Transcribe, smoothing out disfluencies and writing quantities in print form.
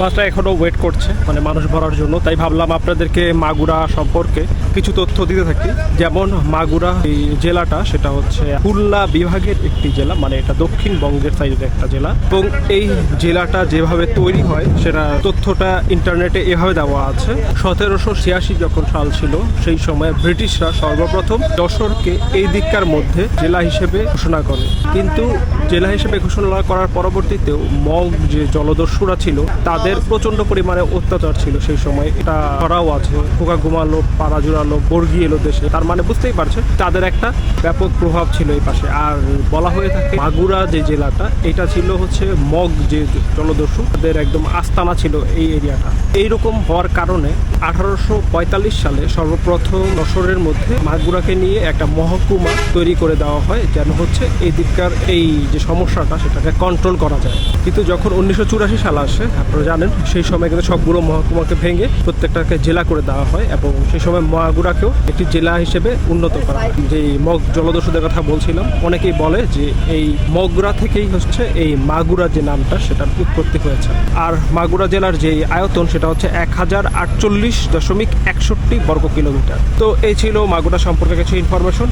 বাসটা এখনো ওয়েট করছে, মানে মানুষ ভরার জন্য। তাই ভাবলাম আপনাদেরকে মাগুরা সম্পর্কে কিছু তথ্য দিতে থাকি। যেমন মাগুরা এই জেলাটা, সেটা হচ্ছে খুলনা বিভাগের একটি জেলা, মানে এটা দক্ষিণবঙ্গের সাইডের একটা জেলা। এবং এই জেলাটা যেভাবে তৈরি হয় সেটা তথ্যটা ইন্টারনেটে এভাবে দেওয়া আছে। 1786 যখন সাল ছিল, সেই সময় ব্রিটিশরা সর্বপ্রথম যশোরকে এই দিককার মধ্যে জেলা হিসেবে ঘোষণা করে। কিন্তু জেলা হিসেবে ঘোষণা করার পরবর্তীতেও মগ যে জলদস্যুরা ছিল তাদের প্রচন্ড পরিমাণে অত্যাচার ছিল সেই সময়। এটা ধরাও আছে, পোকা ঘুমালো, পাড়া জোড়ালো, বর্গি এলো দেশে। তার মানে বুঝতেই পারছে তাদের একটা ব্যাপক প্রভাব ছিল এই পাশে। আর বলা হয়ে থাকে মাগুরা যে জেলাটা, এটা ছিল হচ্ছে মগ যে জলদস্যু তাদের একদম আস্তানা ছিল এই এরিয়াটা। এইরকম হওয়ার কারণে 1845 সালে সর্বপ্রথম যশোরের মধ্যে মাগুরাকে নিয়ে একটা মহকুমা তৈরি করে দেওয়া হয়, যেন হচ্ছে এই দিককার এই যে সমস্যাটা সেটাকে কন্ট্রোল করা যায়। কিন্তু যখন 1984 সাল আসে, আপনারা জানেন, সেই সময় কিন্তু সবগুলো মহকুমাকে ভেঙে প্রত্যেকটাকে জেলা করে দেওয়া হয় এবং সেই সময় মাগুরাকেও একটি জেলা হিসেবে উন্নত করা হয়। যে মগ জলদস্যুদের কথা বলছিলাম, অনেকেই বলে যে এই মগরা থেকেই হচ্ছে এই মাগুরা যে নামটা সেটার উৎপত্তি হয়েছে। আর মাগুরা জেলার যে আয়তন সেটা হচ্ছে 1048.61 বর্গ কিলোমিটার। তো এই ছিল মাগুরা সম্পর্কে কিছু ইনফরমেশন।